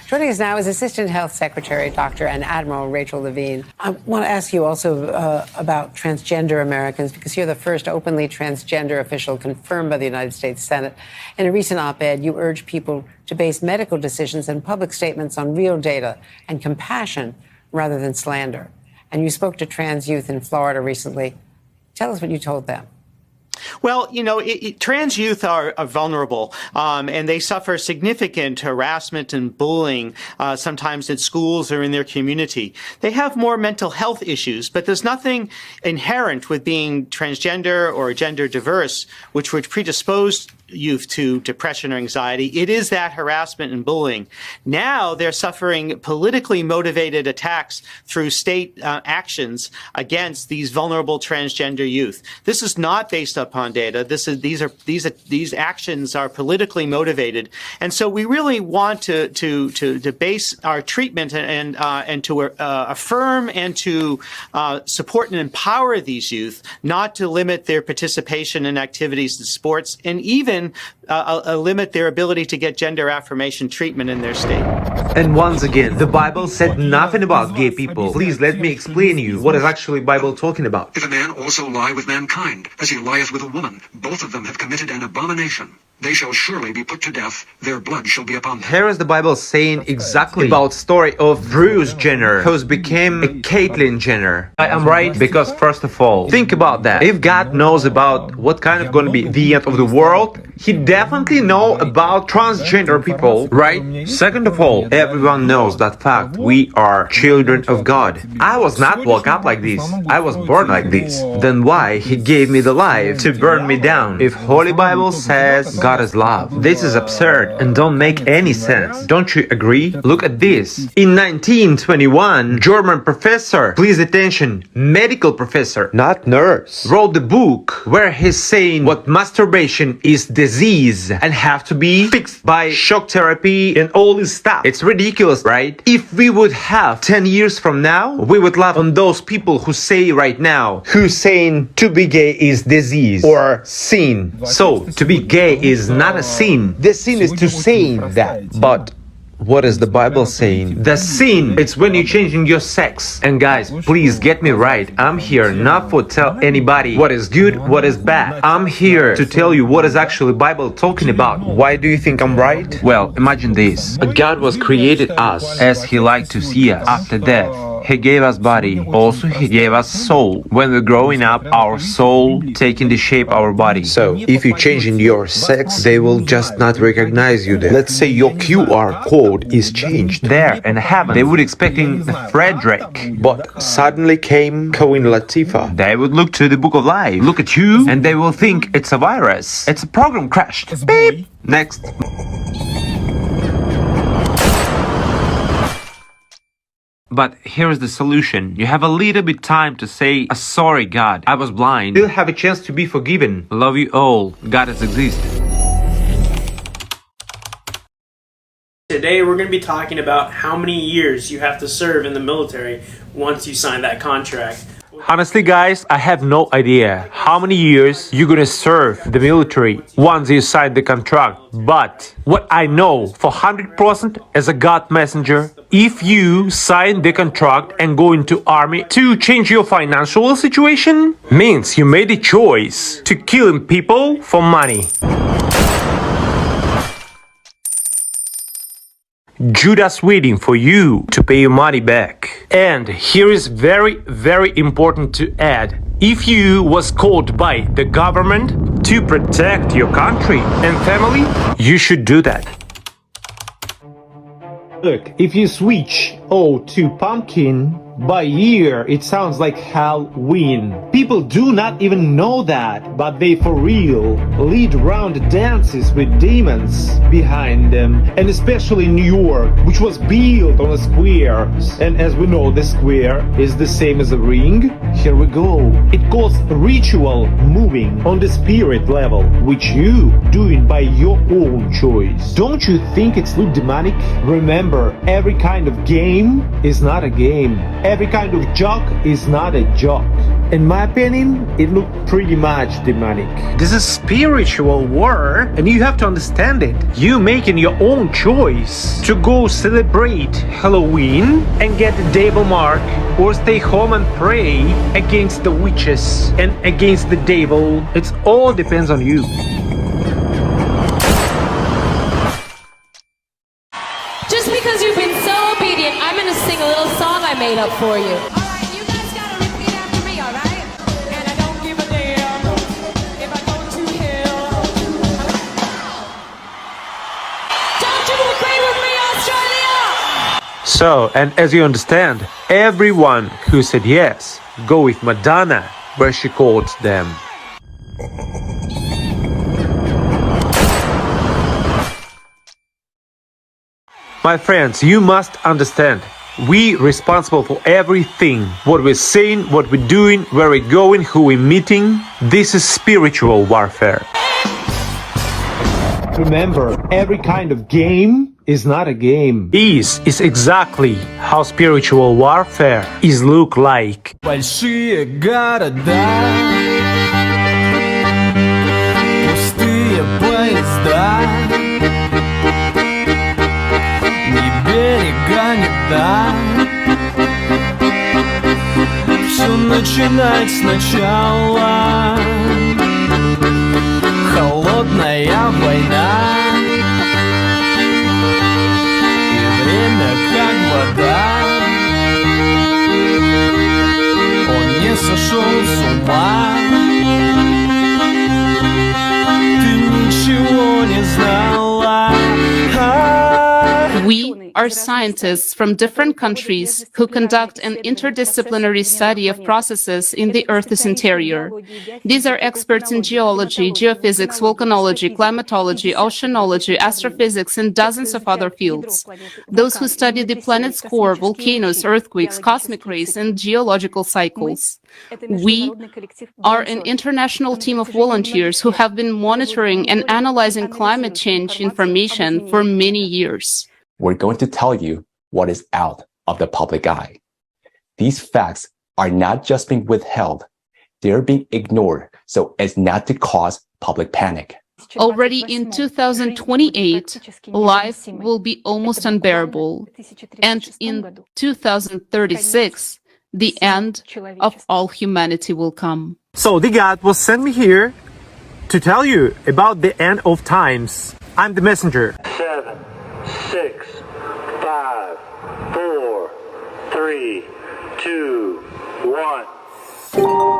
Joining us now is Assistant Health Secretary Dr. and Admiral Rachel Levine. I want to ask you also about transgender Americans, because you're the first openly transgender official confirmed by the United States Senate. In a recent op-ed, you urge people to base medical decisions and public statements on real data and compassion rather than slander. And you spoke to trans youth in Florida recently. Tell us what you told them. Well, you know, trans youth are vulnerable, and they suffer significant harassment and bullying, sometimes at schools or in their community. They have more mental health issues, but there's nothing inherent with being transgender or gender diverse which would predispose youth to depression or anxiety. It is that harassment and bullying. Now they're suffering politically motivated attacks through state actions against these vulnerable transgender youth. This is not based upon data. These actions are politically motivated, and so we really want to base our treatment and to affirm and to support and empower these youth, not to limit their participation in activities in sports, and even limit their ability to get gender affirmation treatment in their state. And once again, the Bible said nothing about gay people. Please let me explain you what is actually Bible talking about. If a man also lie with mankind, as he lieth with a woman, both of them have committed an abomination. They shall surely be put to death, their blood shall be upon them. Here is the Bible saying exactly about story of Bruce Jenner, who became a Caitlyn Jenner. I am right because, first of all, think about that. If God knows about what kind of going to be the end of the world, he definitely know about transgender people, right? Second of all, everyone knows that fact. We are children of God. I was not woke up like this. I was born like this. Then why he gave me the life to burn me down? If Holy Bible says God is love, this is absurd and don't make any sense. Don't you agree? Look at this. In 1921, German professor, please attention, medical professor, not nurse, wrote the book where he's saying what masturbation is disease and have to be fixed by shock therapy and all this stuff. It's ridiculous, right? If we would have 10 years from now, we would laugh on those people who say right now, who's saying to be gay is disease or sin. So, to be gay is not a sin. The sin is to say that. But what is the Bible saying? The sin, it's when you're changing your sex. And guys, please get me right. I'm here not for tell anybody what is good, what is bad. I'm here to tell you what is actually Bible talking about. Why do you think I'm right? Well, imagine this. God was created us as he liked to see us after death. He gave us body, also he gave us soul. When we're growing up, our soul taking the shape of our body. So, if you change in your sex, they will just not recognize you there. Let's say your QR code is changed. There in heaven, they would expecting Frederick. But suddenly came Queen Latifah. They would look to the book of life, look at you, and they will think it's a virus. It's a program crashed. Beep. Next. But here's the solution. You have a little bit time to say, sorry God, I was blind. Still have a chance to be forgiven. Love you all. God has existed. Today we're going to be talking about how many years you have to serve in the military once you sign that contract. Honestly, guys, I have no idea how many years you're gonna serve the military once you sign the contract. But what I know for 100% as a God messenger, if you sign the contract and go into army to change your financial situation, means you made a choice to killing people for money. Judas waiting for you to pay your money back. And here is very, very important to add. If you was called by the government to protect your country and family, you should do that. Look, if you switch O to pumpkin, by year it sounds like Halloween. People do not even know that, but they for real lead round dances with demons behind them. And especially in New York, which was built on a square. And as we know, the square is the same as a ring. Here we go. It calls ritual moving on the spirit level, which you doing by your own choice. Don't you think it's look demonic? Remember, every kind of game is not a game. Every kind of joke is not a joke. In my opinion, it looked pretty much demonic. This is spiritual war, and you have to understand it. You making your own choice to go celebrate Halloween and get the devil mark, or stay home and pray against the witches and against the devil. It all depends on you. Just because you've been so obedient, I'm gonna sing a little song I made up for you. So, and as you understand, everyone who said yes, go with Madonna, where she quotes them. My friends, you must understand, we responsible for everything. What we're saying, what we're doing, where we're going, who we're meeting. This is spiritual warfare. Remember, every kind of game is not a game. This is exactly how spiritual warfare is look like. Большие города, пустые поезда, ни берега, ни дна. Все начинать сначала. Холодная война, и время как вода. Он не сошел с ума. Ты ничего не знала. We are scientists from different countries who conduct an interdisciplinary study of processes in the Earth's interior. These are experts in geology, geophysics, volcanology, climatology, oceanology, astrophysics, and dozens of other fields. Those who study the planet's core, volcanoes, earthquakes, cosmic rays, and geological cycles. We are an international team of volunteers who have been monitoring and analyzing climate change information for many years. We're going to tell you what is out of the public eye. These facts are not just being withheld, they're being ignored so as not to cause public panic. Already in 2028, life will be almost unbearable, and in 2036, the end of all humanity will come. So the God will send me here to tell you about the end of times. I'm the messenger. 7, 6, 5, 4, 3, 2, 1.